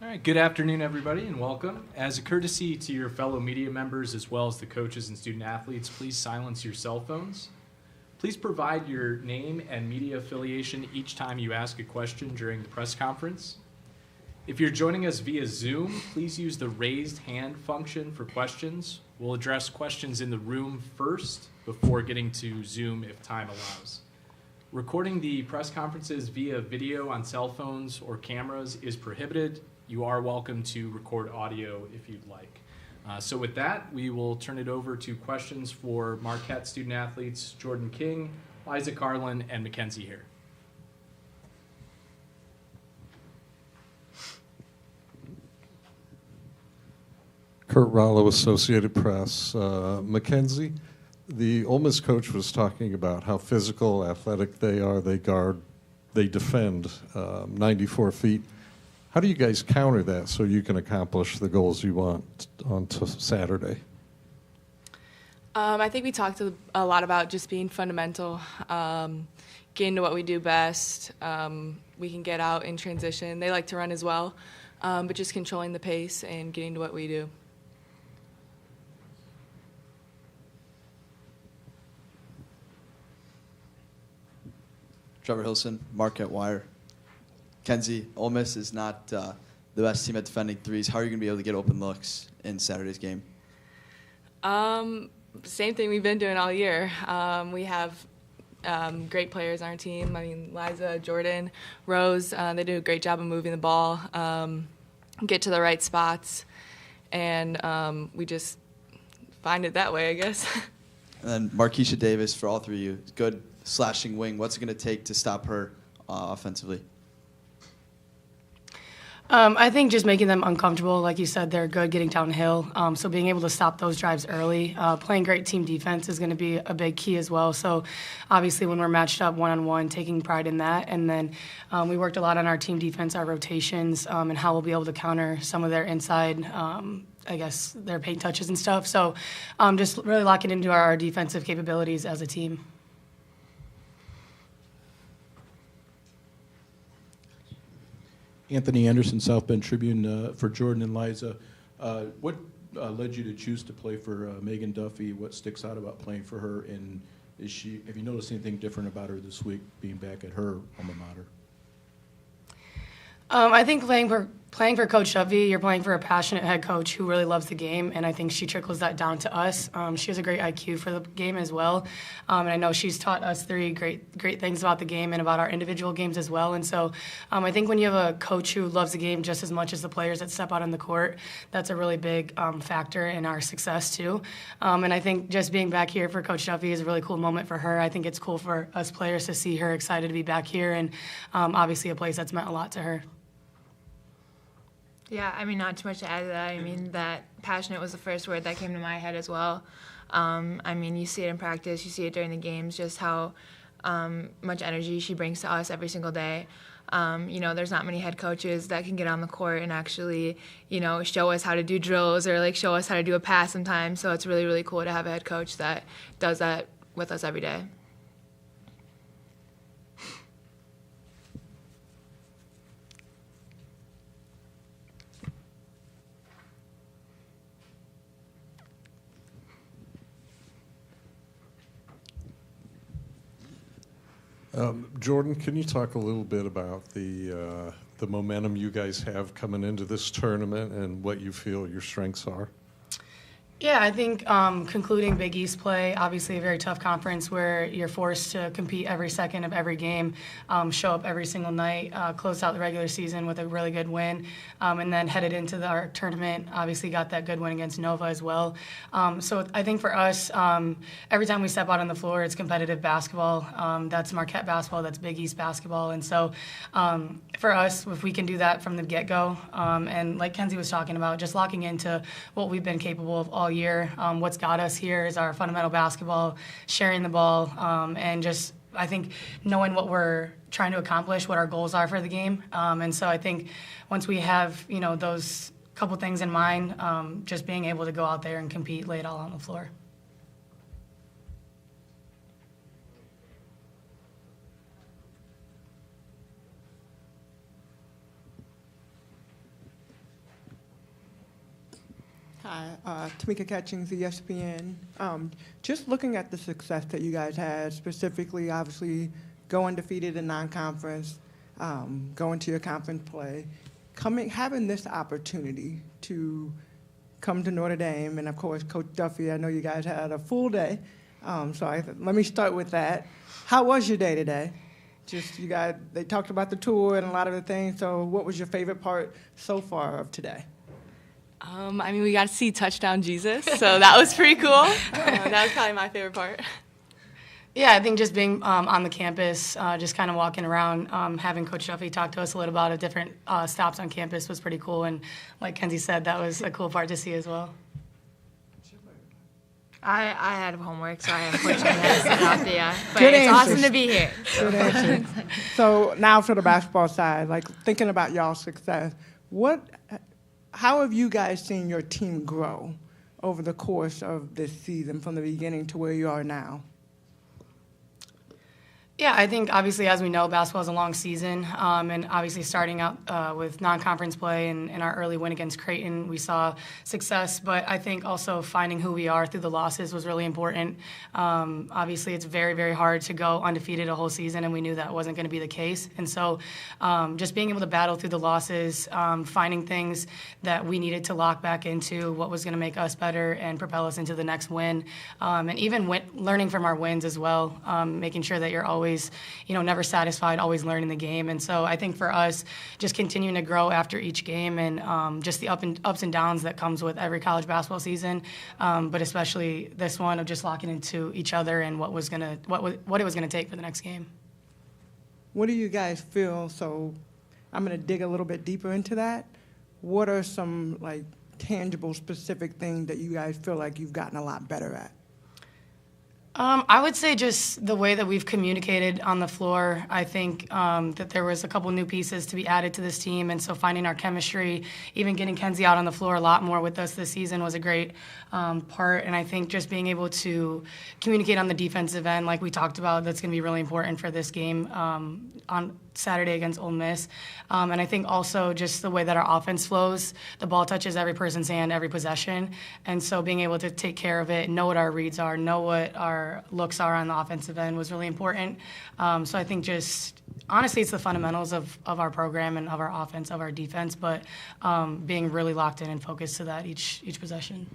All right, good afternoon, everybody, and welcome. As a courtesy to your fellow media members as well as the coaches and student athletes, please silence your cell phones. Please provide your name and media affiliation each time you ask a question during the press conference. If you're joining us via Zoom, please use the raised hand function for questions. We'll address questions in the room first before getting to Zoom if time allows. Recording the press conferences via video on cell phones or cameras is prohibited. You are welcome to record audio if you'd like. So with that, we will turn it over to questions for Marquette student athletes Jordan King, Liza Carlin, and Mackenzie Hare. Kurt Rollo, Associated Press. Mackenzie, the Ole Miss coach was talking about how physical, athletic they are. They guard, they defend 94 feet. How do you guys counter that so you can accomplish the goals you want on Saturday? I think we talked a lot about just being fundamental, getting to what we do best. We can get out in transition. They like to run as well, but just controlling the pace and getting to what we do. Trevor Hilson, Marquette Wire. Kenzie, Ole Miss is not the best team at defending threes. How are you going to be able to get open looks in Saturday's game? Same thing we've been doing all year. We have great players on our team. I mean, Liza, Jordan, Rose, they do a great job of moving the ball, get to the right spots, and we just find it that way, I guess. And then Marquisha Davis, for all three of you, good slashing wing. What's it going to take to stop her offensively? I think just making them uncomfortable. Like you said, they're good getting downhill. So being able to stop those drives early, playing great team defense is going to be a big key as well. So obviously when we're matched up one-on-one, taking pride in that. And then we worked a lot on our team defense, our rotations, and how we'll be able to counter some of their inside, their paint touches and stuff. So just really locking into our defensive capabilities as a team. Anthony Anderson, South Bend Tribune, for Jordan and Liza. What led you to choose to play for Megan Duffy? What sticks out about playing for her? And have you noticed anything different about her this week, being back at her alma mater? I think playing for Coach Duffy, you're playing for a passionate head coach who really loves the game, and I think she trickles that down to us. She has a great IQ for the game as well, and I know she's taught us three great things about the game and about our individual games as well. And so I think when you have a coach who loves the game just as much as the players that step out on the court, that's a really big factor in our success too. And I think just being back here for Coach Duffy is a really cool moment for her. I think it's cool for us players to see her excited to be back here, and obviously a place that's meant a lot to her. Yeah, I mean, not too much to add to that. I mean, that passionate was the first word that came to my head as well. I mean, you see it in practice, you see it during the games, just how much energy she brings to us every single day. There's not many head coaches that can get on the court and actually, show us how to do drills or, show us how to do a pass sometimes. So it's really, really cool to have a head coach that does that with us every day. Jordan, can you talk a little bit about the momentum you guys have coming into this tournament and what you feel your strengths are? Yeah, I think concluding Big East play, obviously a very tough conference where you're forced to compete every second of every game, show up every single night, close out the regular season with a really good win, and then headed into our tournament, obviously got that good win against Nova as well. So I think for us, every time we step out on the floor, it's competitive basketball. That's Marquette basketball, that's Big East basketball. And so for us, if we can do that from the get-go, and like Kenzie was talking about, just locking into what we've been capable of all year. What's got us here is our fundamental basketball, sharing the ball, and just, I think, knowing what we're trying to accomplish, what our goals are for the game. And so I think once we have, those couple things in mind, just being able to go out there and compete, lay it all on the floor. Hi, Tamika Catchings, ESPN. Just looking at the success that you guys had, specifically, obviously, go undefeated in non-conference, going to your conference play, having this opportunity to come to Notre Dame, and of course, Coach Duffy, I know you guys had a full day, let me start with that. How was your day today? Just you guys, they talked about the tour and a lot of the things, so what was your favorite part so far of today? We got to see Touchdown Jesus, so that was pretty cool. That was probably my favorite part. Yeah, I think just being on the campus, just kind of walking around, having Coach Duffy talk to us a little about different stops on campus was pretty cool. And like Kenzie said, that was a cool part to see as well. I had homework, so I unfortunately had to sit out there. But Good it's answers. awesome to be here. Good answer. So now for the basketball side, like thinking about y'all's success, how have you guys seen your team grow over the course of this season from the beginning to where you are now? Yeah, I think obviously, as we know, basketball is a long season, and obviously starting out with non-conference play and our early win against Creighton, we saw success. But I think also finding who we are through the losses was really important. Obviously, it's very, very hard to go undefeated a whole season, and we knew that wasn't going to be the case. And so, just being able to battle through the losses, finding things that we needed to lock back into, what was going to make us better and propel us into the next win, and even learning from our wins as well, making sure that you're always, never satisfied, always learning the game. And so I think for us, just continuing to grow after each game and just the ups and downs that comes with every college basketball season, but especially this one of just locking into each other and what it was gonna take for the next game. What do you guys feel? So I'm going to dig a little bit deeper into that. What are some tangible, specific things that you guys feel like you've gotten a lot better at? I would say just the way that we've communicated on the floor. I think that there was a couple new pieces to be added to this team, and so finding our chemistry, even getting Kenzie out on the floor a lot more with us this season was a great part. And I think just being able to communicate on the defensive end, like we talked about, that's going to be really important for this game on Saturday against Ole Miss. And I think also just the way that our offense flows, the ball touches every person's hand, every possession. And so being able to take care of it, know what our reads are, know what our looks are on the offensive end was really important. So I think just, honestly, it's the fundamentals of our program and of our offense, of our defense, but being really locked in and focused to that each possession.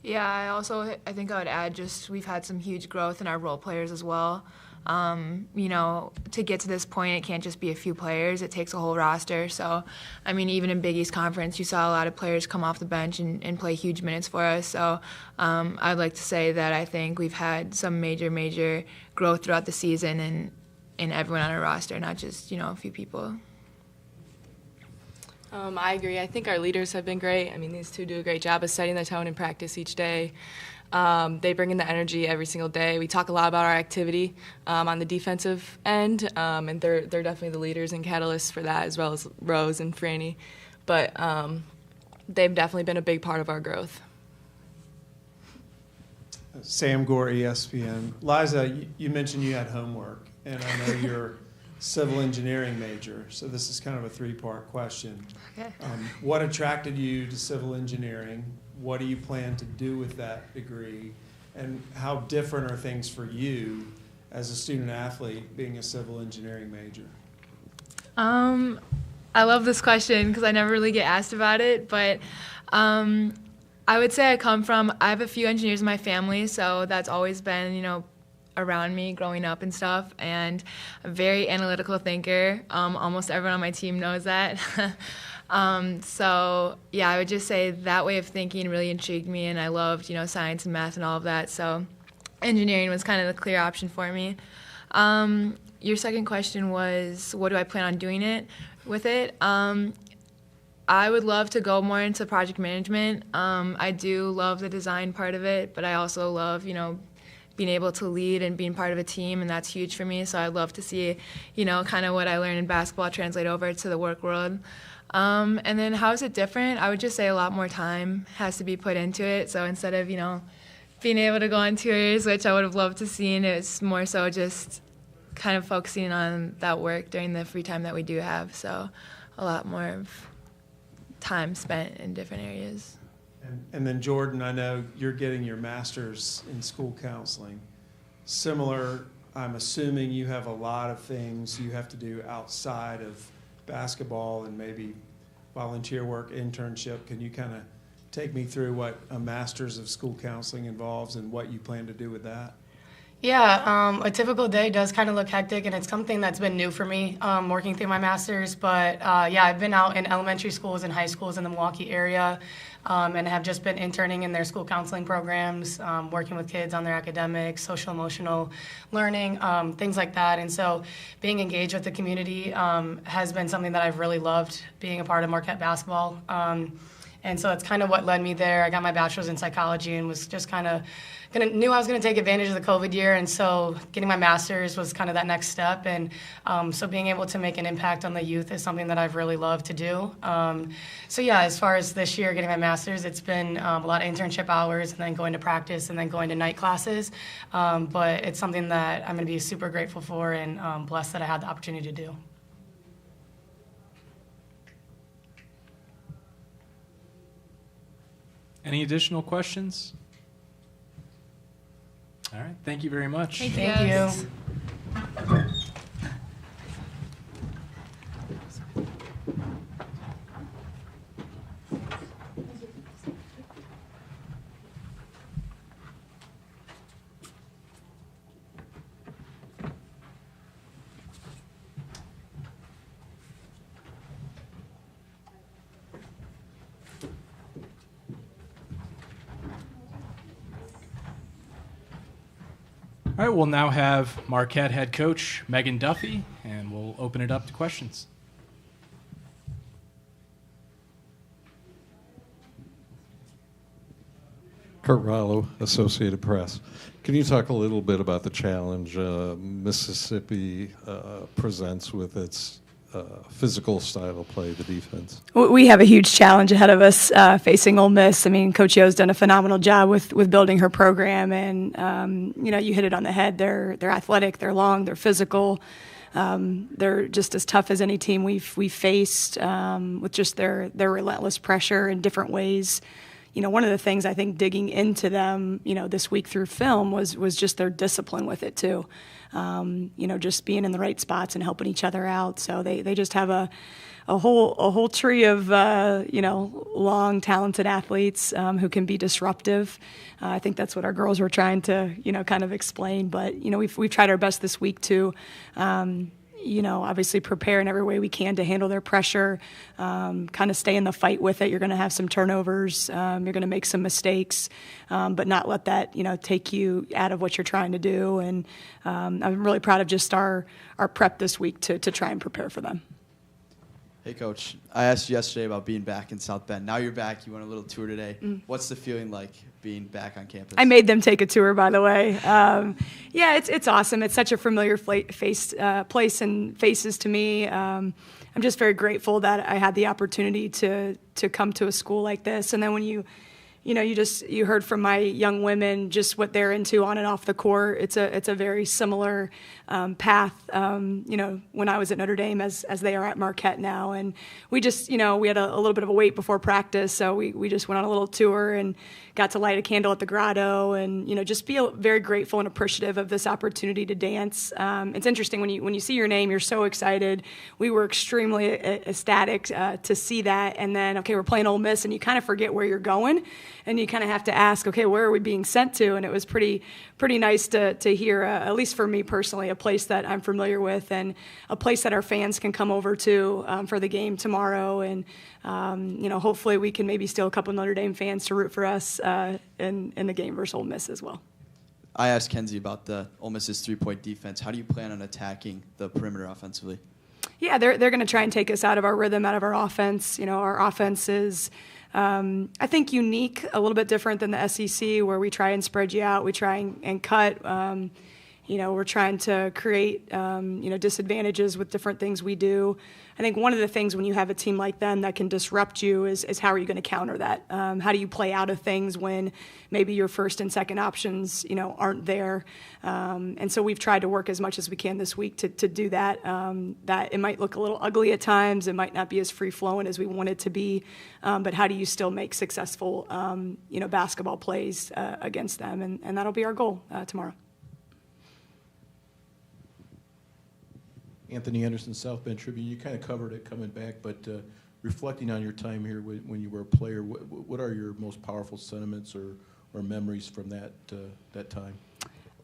Yeah, I think I would add just we've had some huge growth in our role players as well. To get to this point, it can't just be a few players. It takes a whole roster. So, even in Big East Conference, you saw a lot of players come off the bench and play huge minutes for us. So I'd like to say that I think we've had some major growth throughout the season and everyone on our roster, not just, a few people. I agree. I think our leaders have been great. These two do a great job of setting the tone in practice each day. They bring in the energy every single day. We talk a lot about our activity on the defensive end, and they're definitely the leaders and catalysts for that, as well as Rose and Franny. But they've definitely been a big part of our growth. Sam Gore, ESPN. Liza, you mentioned you had homework, and I know you're civil engineering major, so this is kind of a three-part question. Okay. What attracted you to civil engineering? What do you plan to do with that degree? And how different are things for you as a student athlete being a civil engineering major? I love this question because I never really get asked about it, but I would say I have a few engineers in my family, so that's always been, around me growing up and stuff, and a very analytical thinker. Almost everyone on my team knows that. So yeah, I would just say that way of thinking really intrigued me, and I loved, science and math and all of that. So engineering was kind of the clear option for me. Your second question was, what do I plan on doing with it? I would love to go more into project management. I do love the design part of it, but I also love, being able to lead and being part of a team, and that's huge for me. So I'd love to see, kind of what I learned in basketball translate over to the work world. And then how is it different? I would just say a lot more time has to be put into it. So instead of, being able to go on tours, which I would have loved to see, it's more so just kind of focusing on that work during the free time that we do have. So a lot more of time spent in different areas. And then Jordan, I know you're getting your master's in school counseling. Similar, I'm assuming you have a lot of things you have to do outside of basketball and maybe volunteer work, internship. Can you kind of take me through what a master's of school counseling involves and what you plan to do with that? Yeah, a typical day does kind of look hectic, and it's something that's been new for me working through my master's. But yeah, I've been out in elementary schools and high schools in the Milwaukee area and have just been interning in their school counseling programs, working with kids on their academics, social emotional learning, things like that. And so being engaged with the community has been something that I've really loved, being a part of Marquette basketball. And so that's kind of what led me there. I got my bachelor's in psychology and was just kind of knew I was going to take advantage of the COVID year, and so getting my master's was kind of that next step. And so being able to make an impact on the youth is something that I've really loved to do. So yeah, as far as this year getting my master's, it's been a lot of internship hours and then going to practice and then going to night classes. But it's something that I'm going to be super grateful for and blessed that I had the opportunity to do. Any additional questions? All right, thank you very much. Thank you. All right, we'll now have Marquette head coach Megan Duffy, and we'll open it up to questions. Kurt Rollo, Associated Press. Can you talk a little bit about the challenge Mississippi presents with its physical style of play, the defense? We have a huge challenge ahead of us facing Ole Miss. I mean, Coach Yo's done a phenomenal job with building her program, and you hit it on the head. They're athletic, they're long, they're physical. They're just as tough as any team we've faced with just their relentless pressure in different ways. One of the things I think digging into them, this week through film was just their discipline with it too. Just being in the right spots and helping each other out. So they just have a whole tree of long, talented athletes who can be disruptive. I think that's what our girls were trying to kind of explain. But we've tried our best this week to obviously prepare in every way we can to handle their pressure, kind of stay in the fight with it. You're going to have some turnovers. You're going to make some mistakes, but not let that, take you out of what you're trying to do. And I'm really proud of just our prep this week to try and prepare for them. Hey, Coach. I asked you yesterday about being back in South Bend. Now you're back. You went a little tour today. What's the feeling like being back on campus? I made them take a tour, by the way. It's awesome. It's such a familiar place and faces to me. I'm just very grateful that I had the opportunity to come to a school like this. And then when you heard from my young women just what they're into on and off the court. It's a very similar path, when I was at Notre Dame as they are at Marquette now. And we just, we had a little bit of a wait before practice, so we just went on a little tour and got to light a candle at the grotto and, just be very grateful and appreciative of this opportunity to dance. It's interesting when you see your name, you're so excited. We were extremely ecstatic to see that. And then, okay, we're playing Ole Miss, and you kind of forget where you're going. And you kind of have to ask, okay, where are we being sent to? And it was pretty nice to hear, at least for me personally, a place that I'm familiar with and a place that our fans can come over to for the game tomorrow. And, hopefully we can maybe steal a couple Notre Dame fans to root for us in the game versus Ole Miss as well. I asked Kenzie about the Ole Miss's three-point defense. How do you plan on attacking the perimeter offensively? Yeah, they're going to try and take us out of our rhythm, out of our offense. Our offense is I think unique, a little bit different than the SEC, where we try and spread you out, we try and cut. we're trying to create, disadvantages with different things we do. I think one of the things when you have a team like them that can disrupt you is how are you going to counter that? How do you play out of things when maybe your first and second options, aren't there? And so we've tried to work as much as we can this week to do that. That it might look a little ugly at times. It might not be as free-flowing as we want it to be. But how do you still make successful, basketball plays against them? And that'll be our goal tomorrow. Anthony Anderson, South Bend Tribune. You kind of covered it coming back, but reflecting on your time here when you were a player, what are your most powerful sentiments or memories from that time?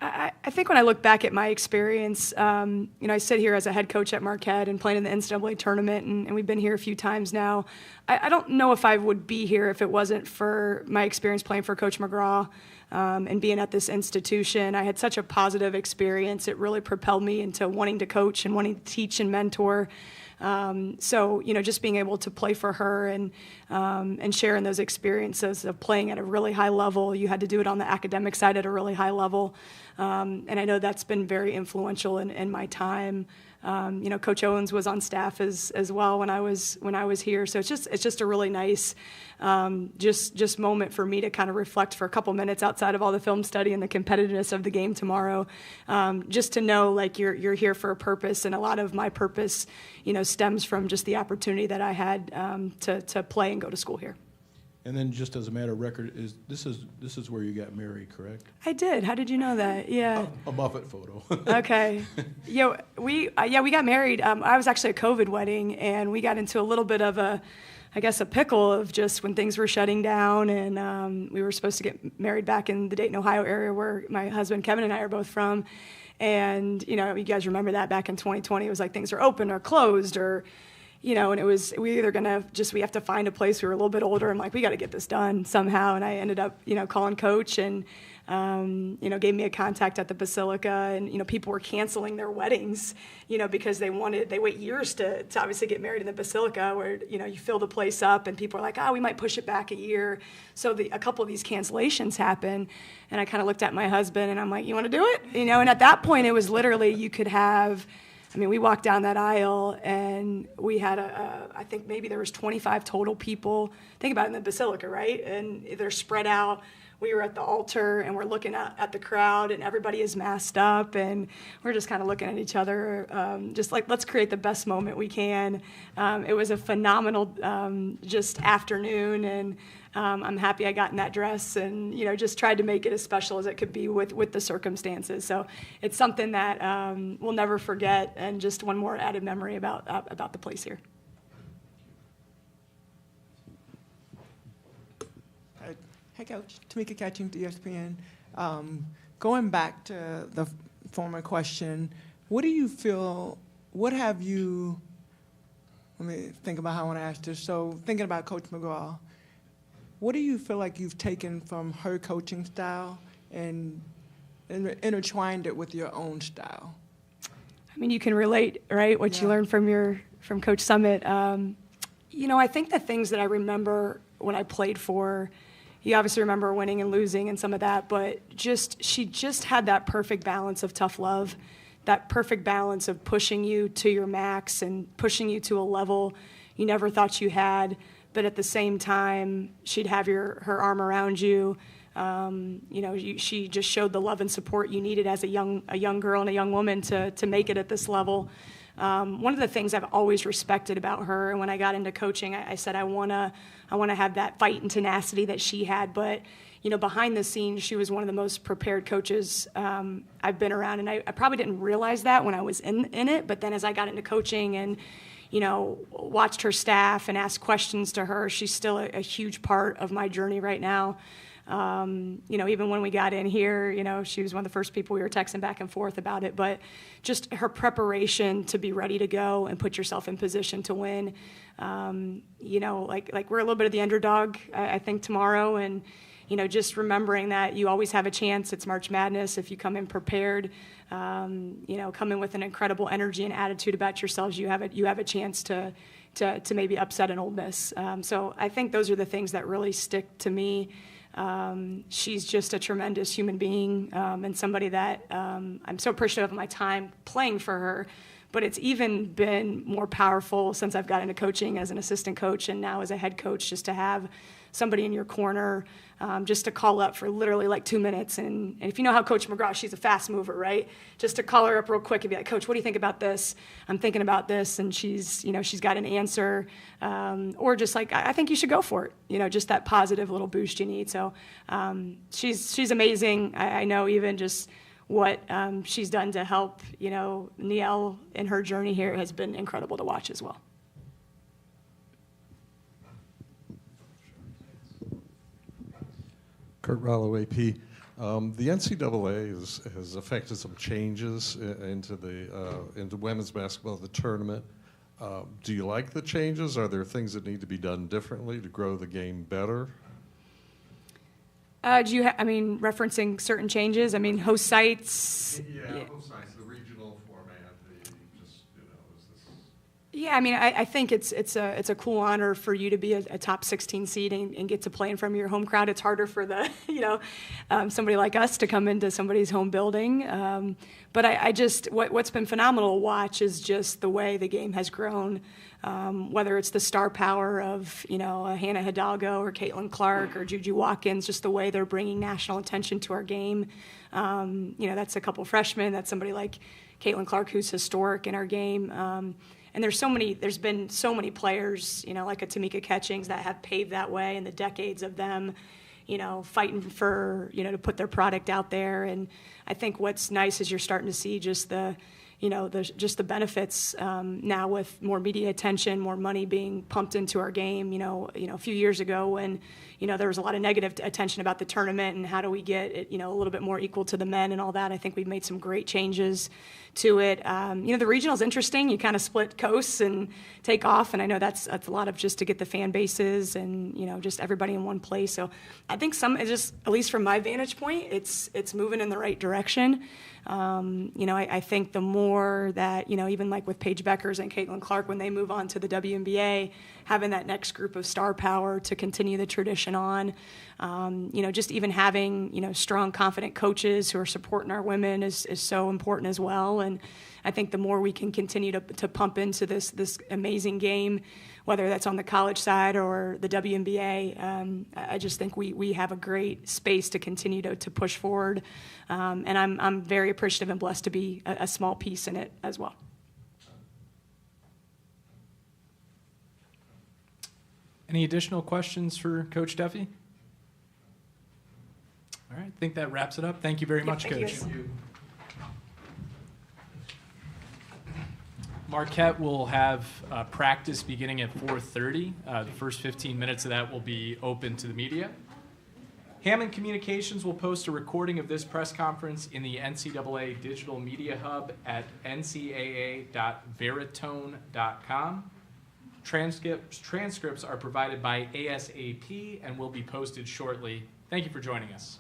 I think when I look back at my experience, I sit here as a head coach at Marquette and playing in the NCAA tournament, and we've been here a few times now. I don't know if I would be here if it wasn't for my experience playing for Coach McGraw and being at this institution. I had such a positive experience. It really propelled me into wanting to coach and wanting to teach and mentor. So, just being able to play for her and sharing those experiences of playing at a really high level. You had to do it on the academic side at a really high level. And I know that's been very influential in my time. Coach Owens was on staff as well when I was here. So it's just a really nice just moment for me to kind of reflect for a couple minutes outside of all the film study and the competitiveness of the game tomorrow. Just to know like you're here for a purpose, and a lot of my purpose, stems from just the opportunity that I had to play and go to school here. And then, just as a matter of record, this is where you got married, correct? I did. How did you know that? Yeah. A Buffett photo. Okay. We got married. I was actually a COVID wedding, and we got into a little bit of a pickle of just when things were shutting down, and we were supposed to get married back in the Dayton, Ohio area where my husband Kevin and I are both from. And you guys remember that back in 2020, it was like things are open or closed or. And it was, we have to find a place. We were a little bit older. I'm like, we got to get this done somehow. And I ended up, calling Coach and, gave me a contact at the Basilica. And, people were canceling their weddings, because they wait years to obviously get married in the Basilica where, you fill the place up and people are like, we might push it back a year. So a couple of these cancellations happen. And I kind of looked at my husband and I'm like, you want to do it? And at that point it was literally, you could have, we walked down that aisle and we had I think maybe there was 25 total people. Think about it in the Basilica, right? And they're spread out. We were at the altar and we're looking at the crowd and everybody is masked up and we're just kind of looking at each other, just like, let's create the best moment we can. It was a phenomenal just afternoon, and I'm happy I got in that dress and, just tried to make it as special as it could be with the circumstances. So it's something that we'll never forget, and just one more added memory about the place here. Hey, Coach. Tamika Catching, ESPN. Going back to the former question, what do you feel, let me think about how I want to ask this. So thinking about Coach McGraw, what do you feel like you've taken from her coaching style and intertwined it with your own style? You can relate, right? What you learned from Coach Summit. I think the things that I remember when I played for, you obviously remember winning and losing and some of that, but she just had that perfect balance of tough love, that perfect balance of pushing you to your max and pushing you to a level you never thought you had. But at the same time, she'd have her arm around you. She just showed the love and support you needed as a young girl and a young woman to make it at this level. One of the things I've always respected about her, and when I got into coaching, I said I want to have that fight and tenacity that she had. But behind the scenes, she was one of the most prepared coaches I've been around, and I probably didn't realize that when I was in it. But then as I got into coaching and watched her staff and asked questions to her, she's still a huge part of my journey right now. Even when we got in here, she was one of the first people we were texting back and forth about it, but just her preparation to be ready to go and put yourself in position to win. Like we're a little bit of the underdog, I think, tomorrow. And, just remembering that you always have a chance. It's March Madness. If you come in prepared, come in with an incredible energy and attitude about yourselves, you have a chance to maybe upset an Ole Miss. So I think those are the things that really stick to me. She's just a tremendous human being and somebody that I'm so appreciative of my time playing for her. But it's even been more powerful since I've got into coaching as an assistant coach and now as a head coach, just to have somebody in your corner, just to call up for literally like 2 minutes. And if you know how Coach McGraw, she's a fast mover, right? Just to call her up real quick and be like, Coach, what do you think about this? I'm thinking about this. And she's got an answer. Or just like, I think you should go for it. Just that positive little boost you need. So she's amazing. I know even just what she's done to help, Niele in her journey here has been incredible to watch as well. Kurt Rollo, AP. The NCAA has affected some changes into women's basketball, the tournament. Do you like the changes? Are there things that need to be done differently to grow the game better? Referencing certain changes? Host sites. Yeah, host sites, the regional format. Yeah, I think it's a cool honor for you to be a top 16 seed and get to play in front of your home crowd. It's harder for the somebody like us to come into somebody's home building. But I just what's been phenomenal to watch is just the way the game has grown. Whether it's the star power of a Hannah Hidalgo or Caitlin Clark or Juju Watkins, just the way they're bringing national attention to our game. That's a couple freshmen. That's somebody like Caitlin Clark who's historic in our game. And there's been so many players, like a Tamika Catchings that have paved that way in the decades of them, fighting for, to put their product out there. And I think what's nice is you're starting to see just the benefits now with more media attention, more money being pumped into our game. A few years ago when there was a lot of negative attention about the tournament and how do we get it a little bit more equal to the men and all that. I think we've made some great changes to it. The regional's interesting. You kind of split coasts and take off, and I know that's a lot of just to get the fan bases and just everybody in one place. So I think at least from my vantage point, it's moving in the right direction. I think the more that, even like with Paige Beckers and Caitlin Clark, when they move on to the WNBA, having that next group of star power to continue the tradition on, just even having, strong, confident coaches who are supporting our women is so important as well. And I think the more we can continue to pump into this amazing game, whether that's on the college side or the WNBA, I just think we have a great space to continue to push forward. And I'm very appreciative and blessed to be a small piece in it as well. Any additional questions for Coach Duffy? All right, I think that wraps it up. Thank you very much, Coach. Thank you. Marquette will have practice beginning at 4:30. The first 15 minutes of that will be open to the media. Hammond Communications will post a recording of this press conference in the NCAA Digital Media Hub at ncaa.veritone.com. Transcripts are provided by ASAP and will be posted shortly. Thank you for joining us.